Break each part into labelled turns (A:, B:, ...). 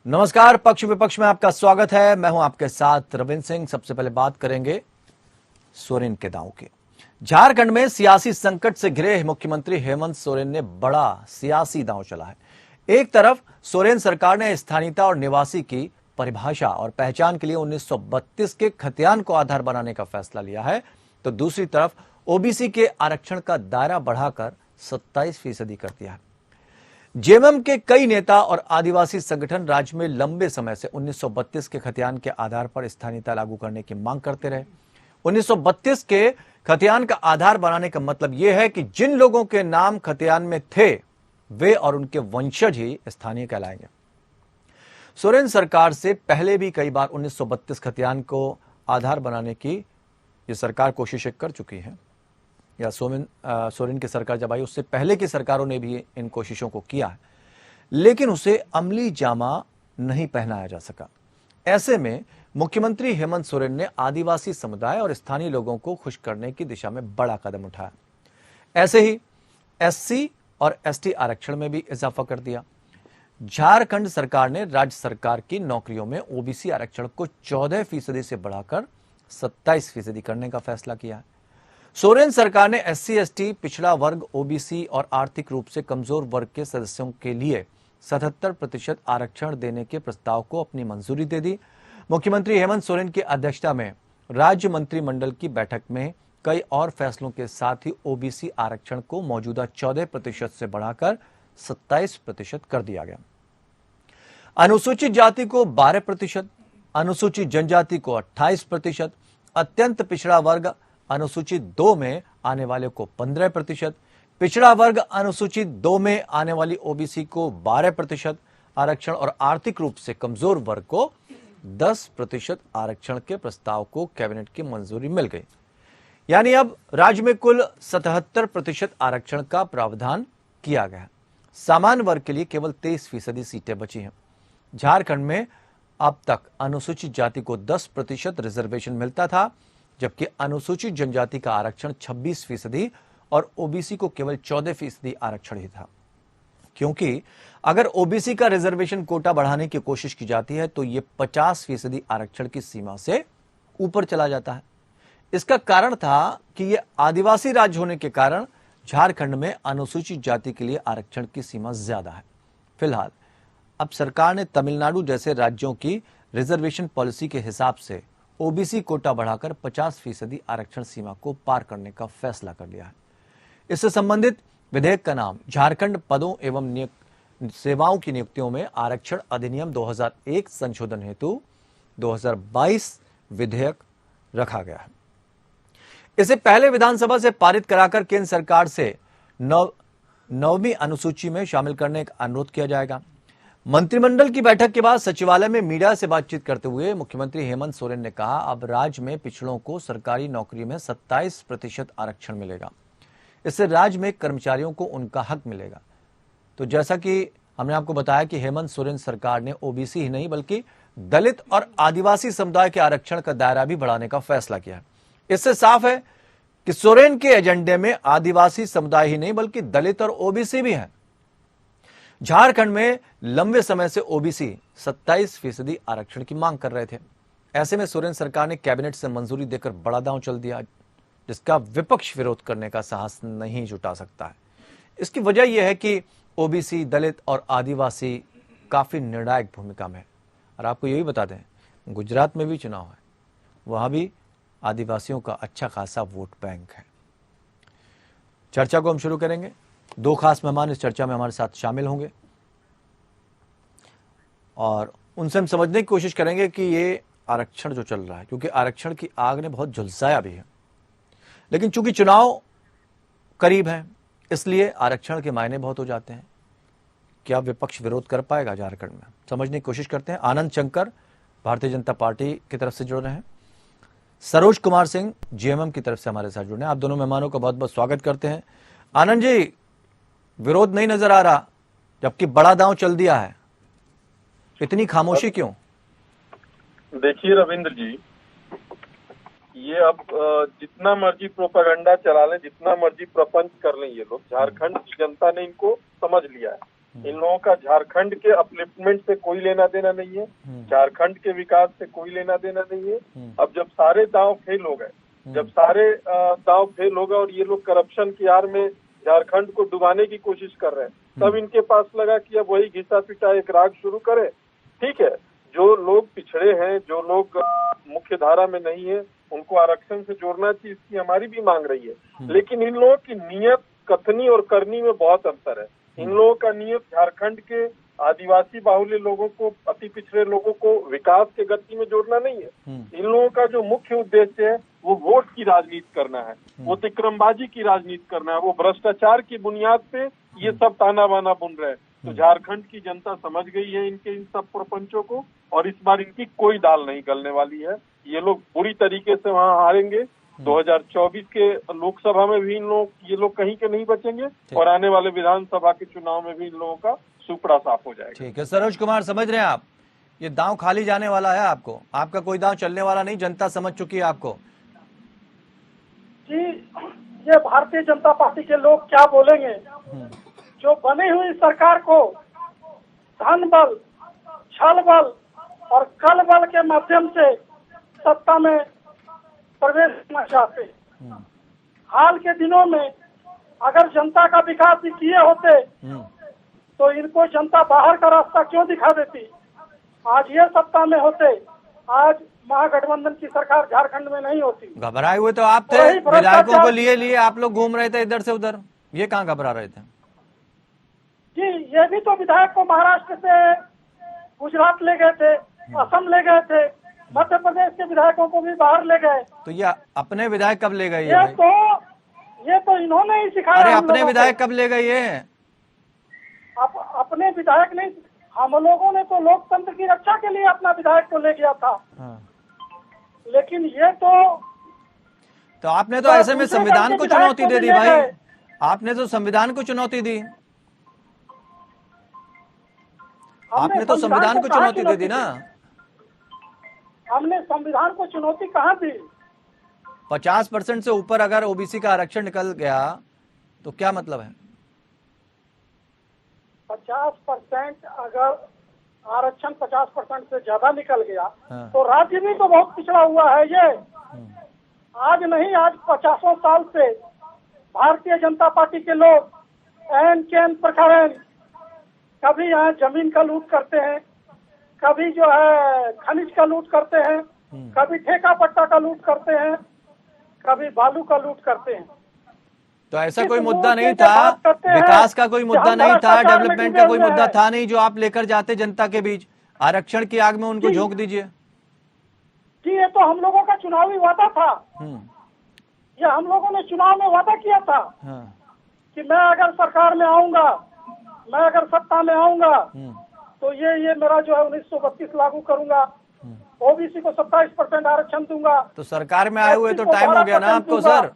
A: नमस्कार, पक्ष विपक्ष में आपका स्वागत है। मैं हूं आपके साथ रविंद्र सिंह। सबसे पहले बात करेंगे सोरेन के दांव की। झारखंड में सियासी संकट से घिरे मुख्यमंत्री हेमंत सोरेन ने बड़ा सियासी दांव चला है। एक तरफ सोरेन सरकार ने स्थानीयता और निवासी की परिभाषा और पहचान के लिए 1932 के खतियान को आधार बनाने का फैसला लिया है, तो दूसरी तरफ ओबीसी के आरक्षण का दायरा बढ़ाकर 27% कर दिया है। जेएमएम के कई नेता और आदिवासी संगठन राज्य में लंबे समय से 1932 के खतियान के आधार पर स्थानीयता लागू करने की मांग करते रहे। 1932 के खतियान का आधार बनाने का मतलब यह है कि जिन लोगों के नाम खतियान में थे वे और उनके वंशज ही स्थानीय कहलाएंगे। सोरेन सरकार से पहले भी कई बार 1932 खतियान को आधार बनाने की ये सरकार कोशिशें कर चुकी है, या सोरेन की सरकार जब आई उससे पहले की सरकारों ने भी इन कोशिशों को किया है, लेकिन उसे अमली जामा नहीं पहनाया जा सका। ऐसे में मुख्यमंत्री हेमंत सोरेन ने आदिवासी समुदाय और स्थानीय लोगों को खुश करने की दिशा में बड़ा कदम उठाया। ऐसे ही एससी और एसटी आरक्षण में भी इजाफा कर दिया। झारखंड सरकार ने राज्य सरकार की नौकरियों में ओबीसी आरक्षण को 14% से बढ़ाकर 27% करने का फैसला किया है। सोरेन सरकार ने एससी एसटी, पिछड़ा वर्ग, ओबीसी और आर्थिक रूप से कमजोर वर्ग के सदस्यों के लिए 77% आरक्षण देने के प्रस्ताव को अपनी मंजूरी दे दी। मुख्यमंत्री हेमंत सोरेन की अध्यक्षता में राज्य मंत्रिमंडल की बैठक में कई और फैसलों के साथ ही ओबीसी आरक्षण को मौजूदा 14% से बढ़ाकर 27% कर दिया गया। अनुसूचित जाति को 12%, अनुसूचित जनजाति को 28%, अत्यंत पिछड़ा वर्ग अनुसूचित 2 में आने वाले को 15%, पिछड़ा वर्ग अनुसूचित 2 में आने वाली ओबीसी को 12% आरक्षण और आर्थिक रूप से कमजोर वर्ग को 10% आरक्षण के प्रस्ताव को कैबिनेट की मंजूरी मिल गई। यानी अब राज्य में कुल 77% आरक्षण का प्रावधान किया गया। सामान्य वर्ग के लिए केवल 23% सीटें बची हैं। झारखंड में अब तक अनुसूचित जाति को 10% रिजर्वेशन मिलता था, जबकि अनुसूचित जनजाति का आरक्षण 26% और ओबीसी को केवल 14% आरक्षण ही था। क्योंकि अगर ओबीसी का रिजर्वेशन कोटा बढ़ाने की कोशिश की जाती है तो ये 50% आरक्षण की सीमा से ऊपर चला जाता है। इसका कारण था कि ये आदिवासी राज्य होने के कारण झारखंड में अनुसूचित जाति के लिए आरक्षण की सीमा ज्यादा है। फिलहाल अब सरकार ने तमिलनाडु जैसे राज्यों की रिजर्वेशन पॉलिसी के हिसाब से ओबीसी कोटा बढ़ाकर 50% आरक्षण सीमा को पार करने का फैसला कर लिया है। इससे संबंधित विधेयक का नाम झारखंड पदों एवं सेवाओं की नियुक्तियों में आरक्षण अधिनियम 2001 संशोधन हेतु 2022 विधेयक रखा गया है। इसे पहले विधानसभा से पारित कराकर केंद्र सरकार से नौवीं अनुसूची में शामिल करने का अनुरोध किया जाएगा। मंत्रिमंडल की बैठक के बाद सचिवालय में मीडिया से बातचीत करते हुए मुख्यमंत्री हेमंत सोरेन ने कहा, अब राज्य में पिछड़ों को सरकारी नौकरी में 27% आरक्षण मिलेगा। इससे राज्य में कर्मचारियों को उनका हक मिलेगा। तो जैसा कि हमने आपको बताया कि हेमंत सोरेन सरकार ने ओबीसी ही नहीं बल्कि दलित और आदिवासी समुदाय के आरक्षण का दायरा भी बढ़ाने का फैसला किया है। इससे साफ है कि सोरेन के एजेंडे में आदिवासी समुदाय ही नहीं बल्कि दलित और ओबीसी भी है। झारखंड में लंबे समय से ओबीसी 27% आरक्षण की मांग कर रहे थे। ऐसे में सोरेन सरकार ने कैबिनेट से मंजूरी देकर बड़ा दांव चल दिया, जिसका विपक्ष विरोध करने का साहस नहीं जुटा सकता है। इसकी वजह यह है कि ओबीसी, दलित और आदिवासी काफी निर्णायक भूमिका में है। और आपको यही बता दें, गुजरात में भी चुनाव है, वहां भी आदिवासियों का अच्छा खासा वोट बैंक है। चर्चा को हम शुरू करेंगे। 2 खास मेहमान इस चर्चा में हमारे साथ शामिल होंगे और उनसे हम समझने की कोशिश करेंगे कि ये आरक्षण जो चल रहा है, क्योंकि आरक्षण की आग ने बहुत झुलसाया भी है, लेकिन चूंकि चुनाव करीब है इसलिए आरक्षण के मायने बहुत हो जाते हैं। क्या विपक्ष विरोध कर पाएगा झारखंड में? समझने की कोशिश करते हैं। आनंद शंकर भारतीय जनता पार्टी की तरफ से जुड़ रहे हैं, सरोज कुमार सिंह जेएमएम की तरफ से हमारे साथ जुड़े हैं। आप दोनों मेहमानों का बहुत बहुत स्वागत करते हैं। आनंद जी, विरोध नहीं नजर आ रहा जबकि बड़ा दांव चल दिया है, इतनी खामोशी क्यों?
B: देखिए रविंद्र जी, ये अब जितना मर्जी प्रोपेगेंडा चला लें, जितना मर्जी प्रपंच कर लें, ये लोग झारखंड की जनता ने इनको समझ लिया है। इन लोगों का झारखंड के अपलिफ्टमेंट से कोई लेना देना नहीं है, झारखंड के विकास से कोई लेना देना नहीं है। अब जब सारे दांव फेल हो गए, जब सारे दांव फेल हो गए और ये लोग करप्शन की आड़ में झारखंड को डुबाने की कोशिश कर रहे हैं, तब इनके पास लगा कि अब वही घिसा पिटा एक राग शुरू करे। ठीक है, जो लोग पिछड़े हैं, जो लोग मुख्य धारा में नहीं है, उनको आरक्षण से जोड़ना चाहिए, इसकी हमारी भी मांग रही है। लेकिन इन लोगों की नियत कथनी और करनी में बहुत अंतर है। इन लोगों का नियत झारखंड के आदिवासी बाहुल्य लोगों को, अति पिछड़े लोगों को विकास के गति में जोड़ना नहीं है। इन लोगों का जो मुख्य उद्देश्य है वो वोट की राजनीति करना है, वो तिक्रमबाजी की राजनीति करना है, वो भ्रष्टाचार की बुनियाद पे ये सब ताना बाना बुन रहे हैं। तो झारखंड की जनता समझ गई है इनके इन सब प्रपंचों को, और इस बार इनकी कोई दाल नहीं गलने वाली है। ये लोग बुरी तरीके से वहाँ हारेंगे। 2024 के लोकसभा में भी ये लोग कहीं के नहीं बचेंगे, और आने वाले विधानसभा के चुनाव में भी इन लोगों का सुपड़ा साफ हो जाएगा।
A: ठीक है सरोज कुमार, समझ रहे हैं आप, ये दांव खाली जाने वाला है, आपका कोई दांव चलने वाला नहीं, जनता समझ चुकी है आपको।
C: जी, ये भारतीय जनता पार्टी के लोग क्या बोलेंगे? जो बनी हुई सरकार को धन बल, छल बल और कल बल के माध्यम से सत्ता में प्रवेश करना चाहते हैं। हाल के दिनों में अगर जनता का विकास भी किए होते तो इनको जनता बाहर का रास्ता क्यों दिखा देती? आज ये सत्ता में होते, आज महागठबंधन की सरकार झारखंड में नहीं होती।
A: घबराए हुए तो आप थे, विधायकों को लिए आप लोग घूम रहे थे इधर से उधर, ये कहाँ घबरा रहे थे?
C: जी, ये भी तो विधायक को महाराष्ट्र से गुजरात ले गए थे, असम ले गए थे, मध्य प्रदेश के विधायकों को भी बाहर ले गए।
A: तो ये अपने विधायक कब ले गए?
C: ये तो इन्होंने ही सिखाया।
A: अरे अपने विधायक कब ले गए? ये
C: अपने विधायक नहीं, हम लोगों ने तो लोकतंत्र की रक्षा के लिए अपना विधायक को ले गया था। लेकिन ये तो
A: आपने तो ऐसे में संविधान को चुनौती दे दी भाई, आपने तो संविधान को चुनौती दी, आपने तो संविधान को चुनौती दे दी ना।
C: हमने संविधान को चुनौती कहाँ दी?
A: 50% से ऊपर अगर ओबीसी का आरक्षण निकल गया तो क्या मतलब है?
C: 50% अगर आरक्षण 50% से ज्यादा निकल गया तो राज्य भी तो बहुत पिछड़ा हुआ है। ये आज नहीं, आज 50 साल से भारतीय जनता पार्टी के लोग एन केन प्रकार कभी यहाँ जमीन का लूट करते हैं, कभी जो है खनिज का लूट करते हैं, कभी ठेका पट्टा का लूट करते हैं, कभी बालू का लूट करते हैं।
A: तो ऐसा कोई मुद्दा नहीं था, विकास का कोई मुद्दा नहीं था, डेवलपमेंट का कोई मुद्दा था नहीं जो आप लेकर जाते जनता के बीच? आरक्षण की आग में उनको झोंक दीजिए।
C: जी, ये तो हम लोगों का चुनावी वादा था। ये हम लोगों ने चुनाव में वादा किया था कि मैं अगर सरकार में आऊंगा, मैं अगर सत्ता में आऊंगा तो ये मेरा जो है 1932 लागू करूंगा, ओबीसी को 27% आरक्षण दूंगा।
A: तो सरकार में आए हुए तो टाइम हो गया ना आपको सर,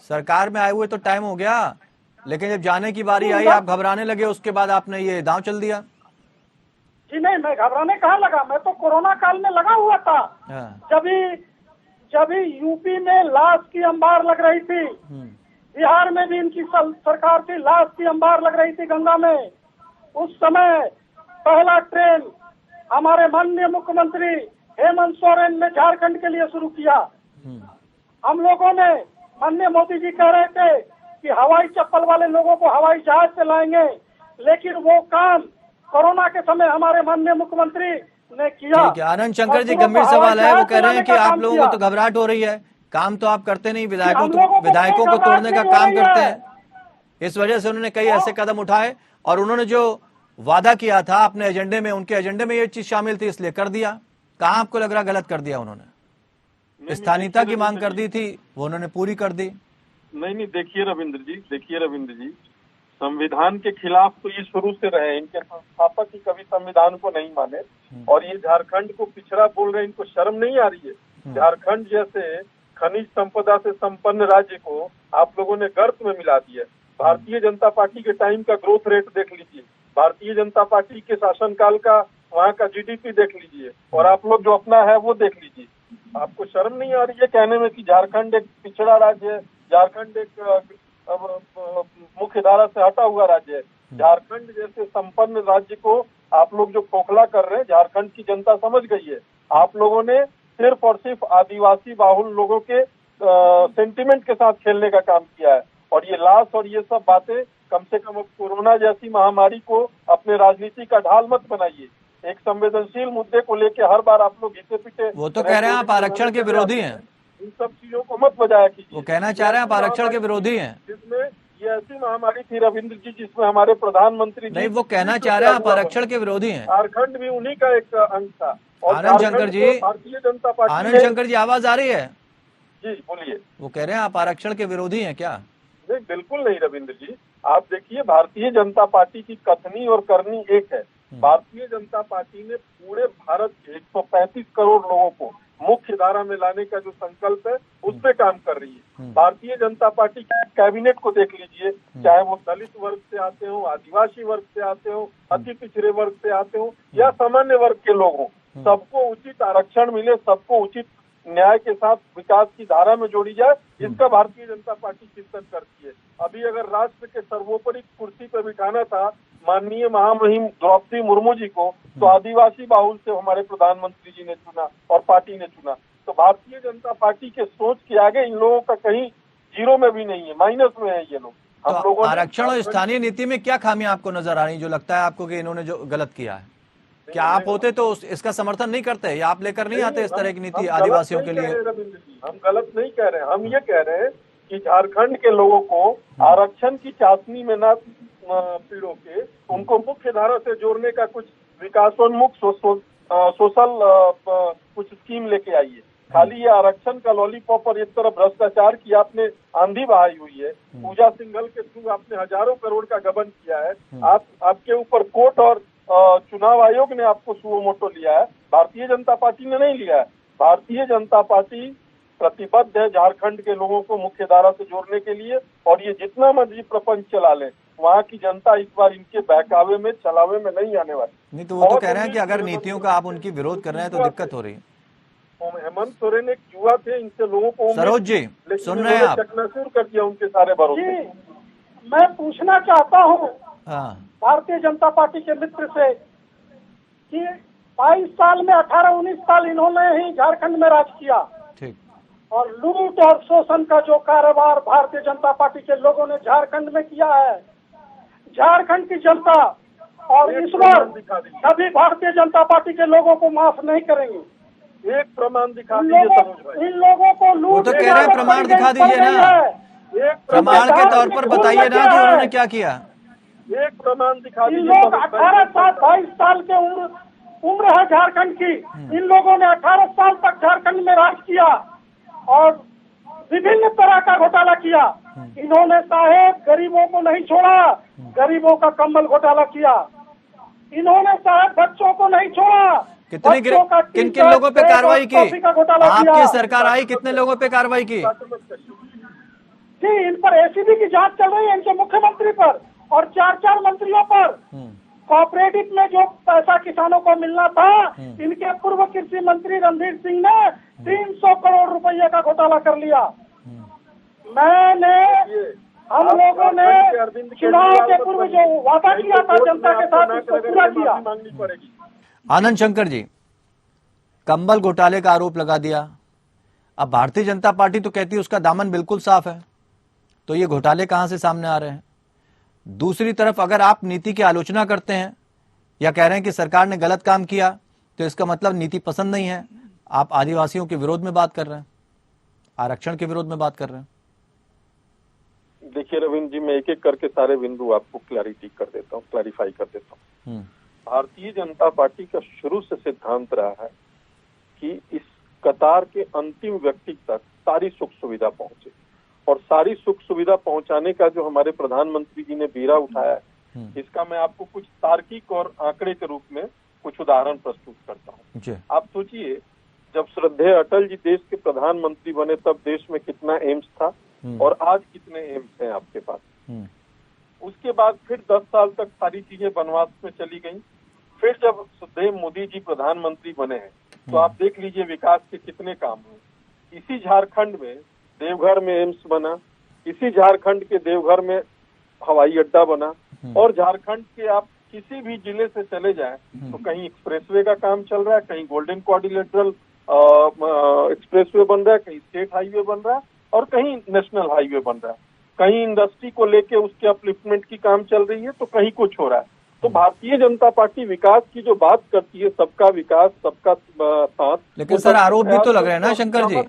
A: सरकार में आए हुए तो टाइम हो गया, लेकिन जब जाने की बारी आई आप घबराने लगे, उसके बाद आपने ये दांव चल दिया।
C: जी नहीं, मैं घबराने कहाँ लगा, मैं तो कोरोना काल में लगा हुआ था। जब यूपी में लाश की अंबार लग रही थी, बिहार में भी इनकी सरकार थी, लाश की अंबार लग रही थी गंगा में, उस समय पहला ट्रेन हमारे माननीय मुख्यमंत्री हेमंत सोरेन ने झारखंड के लिए शुरू किया। हम लोगों ने, माननीय मोदी जी कह रहे थे कि हवाई चप्पल वाले लोगों को हवाई जहाज से लाएंगे, लेकिन वो काम कोरोना के समय हमारे माननीय मुख्यमंत्री ने किया।
A: ठीक है, आनंद शंकर जी गंभीर सवाल है, वो कह रहे हैं कि आप लोगों को तो घबराहट हो रही है, काम तो आप करते नहीं, विधायकों को तोड़ने का काम करते हैं, इस वजह से उन्होंने कई ऐसे कदम उठाए और उन्होंने जो वादा किया था अपने एजेंडे में, उनके एजेंडे में ये चीज शामिल थी, इसलिए कर दिया। कहाँ आपको लग रहा गलत कर दिया उन्होंने? स्थानीयता की मांग कर दी थी, वो उन्होंने पूरी कर दी।
B: नहीं, देखिए रविंद्र जी, संविधान के खिलाफ तो ये शुरू से रहे, इनके संस्थापक ही कभी संविधान को नहीं माने, और ये झारखंड को पिछड़ा बोल रहे हैं, इनको शर्म नहीं आ रही है? झारखंड जैसे खनिज संपदा से संपन्न राज्य को आप लोगों ने गर्त में मिला दिया। भारतीय जनता पार्टी के टाइम का ग्रोथ रेट देख लीजिए, भारतीय जनता पार्टी के शासनकाल का वहाँ का जीडीपी देख लीजिए, और आप लोग जो अपना है वो देख लीजिए। आपको शर्म नहीं आ रही है कहने में कि झारखंड एक पिछड़ा राज्य है, झारखंड एक मुख्य धारा से हटा हुआ राज्य है? झारखंड जैसे संपन्न राज्य को आप लोग जो खोखला कर रहे हैं, झारखंड की जनता समझ गई है। आप लोगों ने सिर्फ और सिर्फ आदिवासी बाहुल लोगों के सेंटिमेंट के साथ खेलने का काम किया है। और ये लाश और ये सब बातें, कम से कम अब कोरोना जैसी महामारी को अपने राजनीति का ढाल मत बनाइए। एक संवेदनशील मुद्दे को लेकर हर बार आप लोग घिसे पिटे,
A: वो तो कह रहे हैं आप आरक्षण के विरोधी हैं।
B: इन सब चीजों को मत बजाया कीजिए।
A: वो कहना चाह रहे हैं आप आरक्षण के विरोधी हैं।
B: जिसमें ये ऐसी महामारी थी रविंद्र जी, जिसमें हमारे प्रधानमंत्री
A: नहीं, वो कहना चाह रहे हैं आप आरक्षण के विरोधी हैं।
B: झारखंड भी उन्हीं का एक अंग था। और
A: आनंद शंकर जी,
B: भारतीय जनता पार्टी,
A: आनंद शंकर जी आवाज आ रही है?
B: जी बोलिए।
A: वो कह रहे हैं आप आरक्षण के विरोधी हैं क्या?
B: नहीं, बिल्कुल नहीं रविंद्र जी। आप देखिए, भारतीय जनता पार्टी की कथनी और करनी एक है। भारतीय जनता पार्टी ने पूरे भारत के 135 करोड़ लोगों को मुख्य धारा में लाने का जो संकल्प है, उस पे काम कर रही है। भारतीय जनता पार्टी के कैबिनेट को देख लीजिए, चाहे वो दलित वर्ग से आते हो, आदिवासी वर्ग से आते हो, अति पिछड़े वर्ग से आते हो या सामान्य वर्ग के लोग हो, सबको उचित आरक्षण मिले, सबको उचित न्याय के साथ विकास की धारा में जोड़ी जाए, इसका भारतीय जनता पार्टी चिंतन करती है। अभी अगर राष्ट्र के सर्वोपरि कुर्सी पर बिठाना था माननीय महामहिम द्रौपदी मुर्मू जी को, तो आदिवासी बाहुल से हमारे प्रधानमंत्री जी ने चुना और पार्टी ने चुना। तो भारतीय जनता पार्टी के सोच के आगे इन लोगों का कहीं जीरो में भी नहीं है, माइनस में है ये लोग। हम
A: तो
B: लोगों
A: आरक्षण और स्थानीय नीति में क्या खामियां आपको नजर आ रही, जो लगता है आपको कि इन्होंने जो गलत किया है? क्या आप होते तो इसका समर्थन नहीं करते, या आप लेकर नहीं आते इस तरह की नीति आदिवासियों के लिए?
B: हम गलत नहीं कह रहे हैं। हम ये कह रहे हैं कि झारखंड के लोगों को आरक्षण की चाशनी में न पिरो के उनको मुख्य धारा से जोड़ने का कुछ विकासोन्मुख सोशल कुछ स्कीम लेके आइए। खाली ये आरक्षण का लॉलीपॉप और एक तरफ भ्रष्टाचार की आपने आंधी बहाई हुई है। पूजा सिंघल के थ्रू आपने हजारों करोड़ का गबन किया है। आपके ऊपर कोर्ट और चुनाव आयोग ने आपको सुओ मोटो लिया है, भारतीय जनता पार्टी ने नहीं लिया है। भारतीय जनता पार्टी प्रतिबद्ध है झारखंड के लोगों को मुख्य धारा से जोड़ने के लिए, और ये जितना मर्जी प्रपंच चला ले, वहाँ की जनता इस बार इनके बहकावे में चलावे में नहीं आने वाली।
A: नहीं तो वो तो कह रहे हैं कि अगर नीतियों का आप उनकी विरोध कर रहे हैं तो दिक्कत हो रही है।
B: हेमंत सोरेन एक युवा थे, इनसे लोगों को
A: सरोज जी सुन रहे हैं आप?
B: चकनाचूर कर दिया उनके सारे भरोसे।
C: मैं पूछना चाहता हूँ भारतीय जनता पार्टी के मित्र से कि 22 साल में 18-19 साल इन्होंने ही झारखंड में राज किया,
A: ठीक, और
C: लूट और शोषण का जो कारोबार भारतीय जनता पार्टी के लोगों ने झारखंड में किया है, झारखंड की जनता और ईश्वर कभी भारतीय जनता पार्टी के लोगों को माफ नहीं करेंगे।
B: एक प्रमाण दिखा दीजिए।
C: इन लोगों को लूट,
A: वो तो कह रहे हैं प्रमाण दिखा दीजिए ना, प्रमाण के तौर पर बताइए ना कि उन्होंने क्या किया।
B: एक प्रमाण दिखा दीजिए।
C: इन लोग 18 साल 22 साल के उम्र है झारखंड की, इन लोगों ने 18 साल तक झारखंड में राज किया और विभिन्न तरह का घोटाला किया। इन्होंने साहेब गरीबों को नहीं छोड़ा, गरीबों का कम्बल घोटाला किया। इन्होंने साहेब बच्चों को नहीं छोड़ा,
A: किन किन लोगों पे कार्रवाई की? आपकी सरकार आई, कितने लोगों पे कार्रवाई की?
C: जी, इन पर एसीबी की जांच चल रही है, इनके मुख्यमंत्री पर और 4 मंत्रियों पर। कोऑपरेटिव में जो पैसा किसानों को मिलना था, इनके पूर्व कृषि मंत्री रणधीर सिंह ने 300 करोड़ रुपये का घोटाला कर लिया। हम लोगों ने चुनाव के पूर्व जो वादा किया था जनता के साथ, उसको पूरा किया।
A: आनंद शंकर जी, कंबल घोटाले का आरोप लगा दिया, अब भारतीय जनता पार्टी तो कहती है उसका दामन बिल्कुल साफ है, तो ये घोटाले कहां से सामने आ रहे हैं? दूसरी तरफ अगर आप नीति की आलोचना करते हैं या कह रहे हैं कि सरकार ने गलत काम किया, तो इसका मतलब नीति पसंद नहीं है। आप आदिवासियों के विरोध में बात कर रहे हैं, आरक्षण के विरोध में बात कर रहे हैं।
B: देखिए रविंद्र जी, मैं एक एक करके सारे बिंदु आपको क्लैरिफाई कर देता हूँ। भारतीय जनता पार्टी का शुरू से सिद्धांत रहा है कि इस कतार के अंतिम व्यक्ति तक सारी सुख सुविधा पहुंचे, और सारी सुख सुविधा पहुंचाने का जो हमारे प्रधानमंत्री जी ने बीड़ा उठाया है, इसका मैं आपको कुछ तार्किक और आंकड़े के रूप में कुछ उदाहरण प्रस्तुत करता हूँ। आप सोचिए, जब श्रद्धेय अटल जी देश के प्रधानमंत्री बने तब देश में कितना एम्स था और आज कितने एम्स हैं आपके पास। उसके बाद फिर 10 साल तक सारी चीजें वनवास में चली गई। फिर जब सुखदेव मोदी जी प्रधानमंत्री बने हैं, तो आप देख लीजिए विकास के कितने काम हुए। इसी झारखंड में देवघर में एम्स बना, इसी झारखंड के देवघर में हवाई अड्डा बना, और झारखंड के आप किसी भी जिले से चले जाएं तो कहीं एक्सप्रेसवे का काम चल रहा है, कहीं गोल्डन क्वाड्रिलेटरल एक्सप्रेसवे बन रहा है, कहीं स्टेट हाईवे बन रहा है और कहीं नेशनल हाईवे बन रहा है, कहीं इंडस्ट्री को लेके उसके अपलिफ्टमेंट की काम चल रही है तो कहीं कुछ हो रहा है। तो भारतीय जनता पार्टी विकास की जो बात करती है, सबका विकास, सबका साथ,
A: लेकिन सर आरोप भी तो लग रहे हैं ना शंकर जी,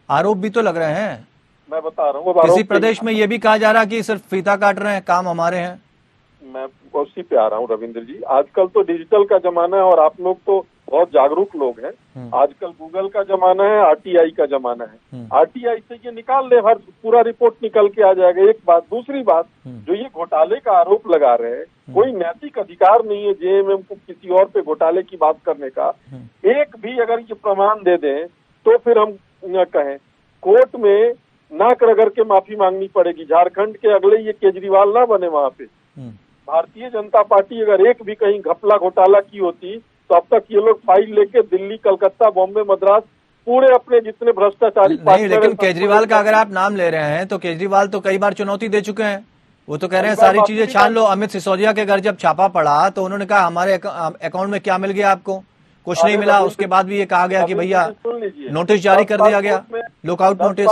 A: आरोप भी तो लग रहे हैं।
B: मैं बता रहा हूँ
A: किसी प्रदेश में ये भी कहा जा रहा है कि सिर्फ फीता काट रहे हैं, काम हमारे हैं।
B: मैं उसी पे आ रहा हूँ रविंद्र जी। आजकल तो डिजिटल का जमाना है और आप लोग तो बहुत जागरूक लोग हैं। आजकल गूगल का जमाना है, आरटीआई का जमाना है। आरटीआई से ये निकाल ले, हर पूरा रिपोर्ट निकल के आ जाएगा। एक बात। दूसरी बात, जो ये घोटाले का आरोप लगा रहे हैं, कोई नैतिक अधिकार नहीं है जेएमएम को किसी और पे घोटाले की बात करने का। एक भी अगर ये प्रमाण दे दें तो फिर हम कहें कोर्ट में नाक रगड़ के माफी मांगनी पड़ेगी। झारखंड के अगले ये केजरीवाल ना बने वहां पे। भारतीय जनता पार्टी अगर एक भी कहीं घपला घोटाला की होती तो अब तक ये लोग फाइल लेके दिल्ली, कलकत्ता, बॉम्बे, मद्रास पूरे अपने जितने भ्रष्टाचारी
A: नहीं, लेकिन केजरीवाल का अगर आप नाम ले रहे हैं तो केजरीवाल तो कई बार चुनौती दे चुके हैं। वो तो कह रहे हैं सारी चीजें छान लो। अमित सिसोदिया के घर जब छापा पड़ा तो उन्होंने कहा हमारे अकाउंट में क्या मिल गया आपको, कुछ नहीं मिला। उसके बाद भी ये कहा गया कि भैया नोटिस जारी कर दिया गया, लुकआउट नोटिस।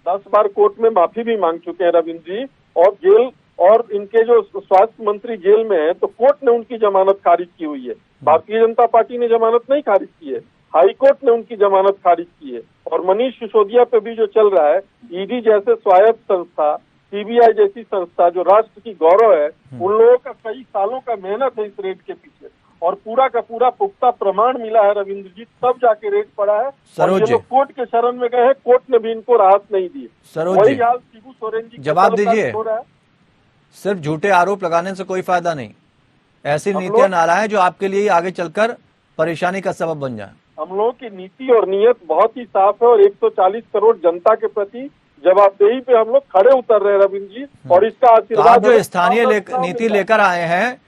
B: 10 बार कोर्ट में माफी भी मांग चुके हैं रविंद्र जी। और जेल, और इनके जो स्वास्थ्य मंत्री जेल में है तो कोर्ट ने उनकी जमानत खारिज की हुई है। भारतीय जनता पार्टी ने जमानत नहीं खारिज की है, हाई कोर्ट ने उनकी जमानत खारिज की है। और मनीष सिसोदिया पे भी जो चल रहा है, ईडी जैसे स्वायत्त संस्था, सीबीआई जैसी संस्था जो राष्ट्र की गौरव है, उन लोगों का कई सालों का मेहनत है इस रेड के पीछे और पूरा का पूरा पुख्ता प्रमाण मिला है रविंद्र जी, तब जाके रेड पड़ा है। और ये लोग कोर्ट के शरण में गए हैं, कोर्ट ने भी इनको राहत नहीं दी। वही हाल शिबू सोरेन जी,
A: जवाब दीजिए। सिर्फ झूठे आरोप लगाने से कोई फायदा नहीं, ऐसी नीतियां ना लाएं जो आपके लिए आगे चलकर परेशानी का सबब बन जाए।
B: हम लोगों की नीति और नीयत बहुत ही साफ है और 140 करोड़ जनता के प्रति जवाबदेही पे हम लोग खड़े उतर रहे हैं रविंद्र जी। और इसका आशीर्वाद
A: तो आप जो स्थानीय नीति लेकर आए हैं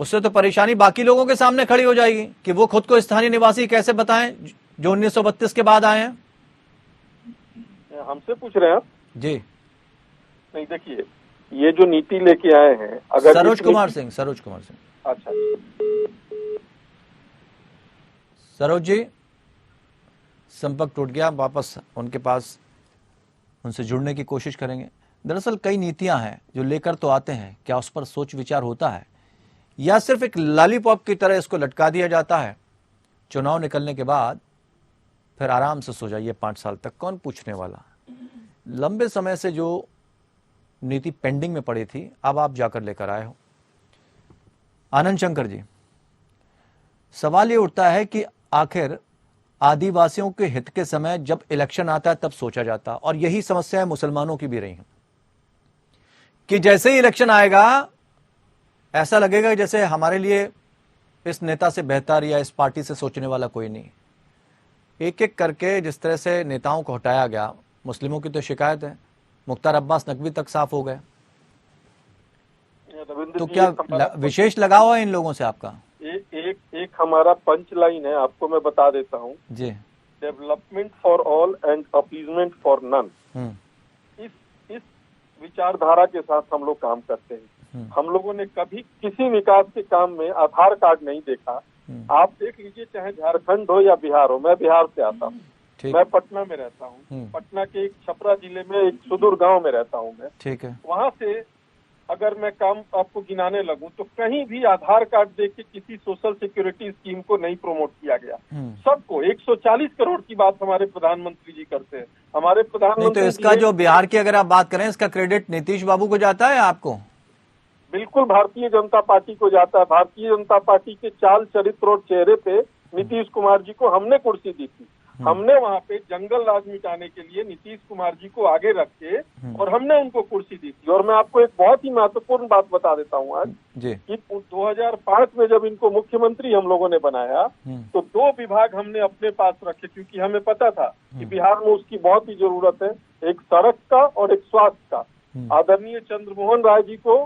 A: उससे तो परेशानी बाकी लोगों के सामने खड़ी हो जाएगी कि वो खुद को स्थानीय निवासी कैसे बताएं जो 1932 के बाद आए हैं।
B: हमसे पूछ रहे हैं आप?
A: जी
B: नहीं, देखिए ये जो नीति लेके आए हैं, अगर
A: सरोज कुमार सिंह।
B: अच्छा
A: सरोज जी, संपर्क टूट गया, वापस उनके पास उनसे जुड़ने की कोशिश करेंगे। दरअसल कई नीतियां हैं जो लेकर तो आते हैं, क्या उस पर सोच विचार होता है या सिर्फ एक लॉलीपॉप की तरह इसको लटका दिया जाता है? चुनाव निकलने के बाद फिर आराम से सो जाइए 5 साल तक, कौन पूछने वाला। लंबे समय से जो नीति पेंडिंग में पड़ी थी अब आप जाकर लेकर आए हो। आनंद शंकर जी, सवाल ये उठता है कि आखिर आदिवासियों के हित के समय जब इलेक्शन आता है तब सोचा जाता, और यही समस्या है मुसलमानों की भी रही है कि जैसे ही इलेक्शन आएगा ऐसा लगेगा जैसे हमारे लिए इस नेता से बेहतर या इस पार्टी से सोचने वाला कोई नहीं। एक एक करके जिस तरह से नेताओं को हटाया गया, मुस्लिमों की तो शिकायत है, मुख्तार अब्बास नकवी तक साफ हो गए। तो क्या विशेष लगाव है इन लोगों से आपका?
B: एक हमारा पंच लाइन है, आपको मैं बता देता हूँ
A: जी।
B: Development for all and appeasement for none. इस विचारधारा के साथ हम लोग काम करते हैं। हम लोगों ने कभी किसी विकास के काम में आधार कार्ड नहीं देखा। आप देख लीजिए, चाहे झारखंड हो या बिहार हो। मैं बिहार से आता हूँ, मैं पटना में रहता हूँ। पटना के एक छपरा जिले में एक सुदूर गांव में रहता हूँ मैं।
A: ठीक है।
B: वहाँ से अगर मैं काम आपको गिनाने लगूं तो कहीं भी आधार कार्ड देख के किसी सोशल सिक्योरिटी स्कीम को नहीं प्रमोट किया गया। सबको 140 करोड़ की बात हमारे प्रधानमंत्री जी करते हैं। हमारे प्रधानमंत्री,
A: तो इसका जो बिहार की अगर आप बात करें, इसका क्रेडिट नीतीश बाबू को जाता है आपको?
B: बिल्कुल भारतीय जनता पार्टी को जाता है। भारतीय जनता पार्टी के चाल, चरित्र और चेहरे पे नीतीश कुमार जी को हमने कुर्सी दी थी। हमने वहाँ पे जंगल राज मिटाने के लिए नीतीश कुमार जी को आगे रख के और हमने उनको कुर्सी दी थी। और मैं आपको एक बहुत ही महत्वपूर्ण बात बता देता हूँ आज कि 2005 में जब इनको मुख्यमंत्री हम लोगों ने बनाया तो 2 विभाग हमने अपने पास रखे, क्योंकि हमें पता था कि बिहार में उसकी बहुत ही जरूरत है, एक सड़क का और एक स्वास्थ्य का। आदरणीय चंद्रमोहन राय जी को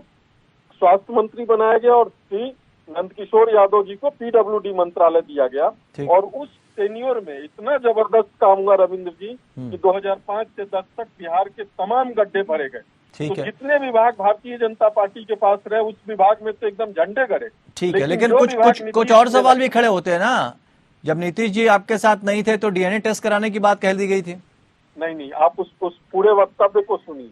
B: स्वास्थ्य मंत्री बनाया गया और श्री नंदकिशोर यादव जी को पीडब्ल्यूडी मंत्रालय दिया गया। और उस टेन्योर में इतना जबरदस्त काम हुआ रविंद्र जी कि 2005 से 10 तक बिहार के तमाम गड्ढे भरे गए।
A: ठीक
B: तो
A: है।
B: जितने विभाग भारतीय जनता पार्टी के पास रहे उस विभाग में तो एकदम झंडे गड़े।
A: ठीक है, लेकिन
B: जो
A: कुछ
B: विभाग
A: कुछ
B: नीतीश
A: कुछ और
B: ने
A: सवाल भी खड़े होते हैं ना। जब नीतीश जी आपके साथ नहीं थे तो डीएनए टेस्ट कराने की बात कह दी गई थी।
B: नहीं, आप उस पूरे वक्तव्य को सुनिए।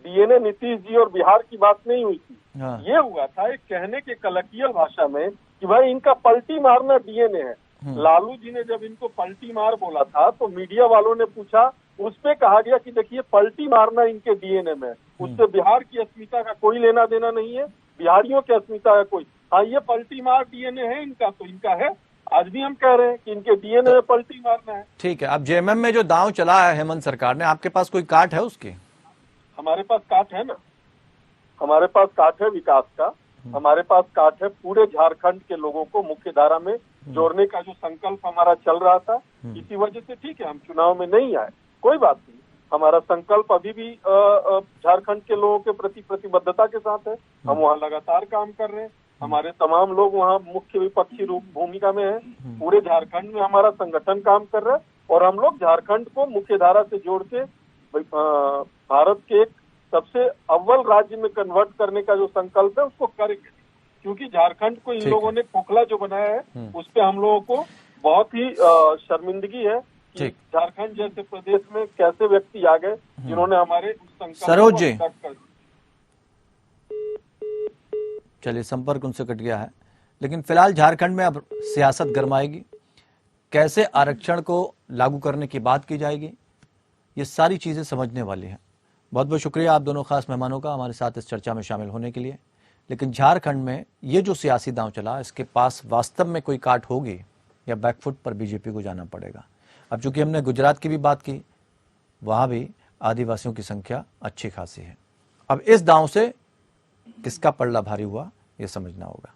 B: डीएनए नीतीश जी और बिहार की बात नहीं हुई थी।
A: हाँ।
B: ये हुआ था एक कहने के कलकियल भाषा में कि भाई इनका पलटी मारना डीएनए है। लालू जी ने जब इनको पलटी मार बोला था तो मीडिया वालों ने पूछा, उस पे कहा गया कि देखिए पलटी मारना इनके डीएनए में, उससे बिहार की अस्मिता का कोई लेना देना नहीं है, बिहारियों की अस्मिता का कोई। हाँ, ये पलटी मार डीएनए है इनका, तो इनका है। आज भी हम कह रहे हैं कि इनके डीएनए में पलटी मारना है।
A: ठीक है, अब जेएमएम में जो दांव चला है हेमंत सरकार ने, आपके पास कोई काट है उसकी?
B: हमारे पास काट है ना, हमारे पास काट है विकास का, हमारे पास काट है पूरे झारखंड के लोगों को मुख्य धारा में जोड़ने का जो संकल्प हमारा चल रहा था। इसी वजह से ठीक है हम चुनाव में नहीं आए, कोई बात नहीं। हमारा संकल्प अभी भी झारखंड के लोगों के प्रति प्रतिबद्धता के साथ है। हम वहाँ लगातार काम कर रहे हैं। हमारे तमाम लोग वहाँ मुख्य विपक्षी रूप भूमिका में हैं। पूरे झारखंड में हमारा संगठन काम कर रहा है और हम लोग झारखंड को मुख्य धारा से जोड़ के भारत के एक सबसे अव्वल राज्य में कन्वर्ट करने का जो संकल्प है उसको करेंगे। क्योंकि झारखंड को इन लोगों ने खोखला जो बनाया है उस पे हम लोगों को बहुत ही शर्मिंदगी है कि झारखंड जैसे प्रदेश में कैसे व्यक्ति आ गए जिन्होंने हमारे उस संकल्प
A: सरोज जी,
B: को कर।
A: चलिए संपर्क उनसे कट गया है, लेकिन फिलहाल झारखंड में अब सियासत गरमाएगी। कैसे आरक्षण को लागू करने की बात की जाएगी, ये सारी चीजें समझने वाली हैं। बहुत बहुत शुक्रिया आप दोनों खास मेहमानों का हमारे साथ इस चर्चा में शामिल होने के लिए। लेकिन झारखंड में ये जो सियासी दांव चला, इसके पास वास्तव में कोई काट होगी या बैकफुट पर बीजेपी को जाना पड़ेगा। अब चूंकि हमने गुजरात की भी बात की, वहां भी आदिवासियों की संख्या अच्छी खासी है। अब इस दांव से किसका पल्ला भारी हुआ ये समझना होगा।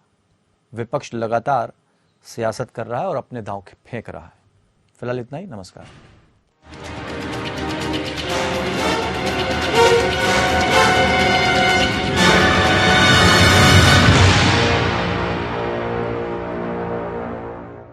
A: विपक्ष लगातार सियासत कर रहा है और अपने दांव फेंक रहा है। फिलहाल इतना ही, नमस्कार।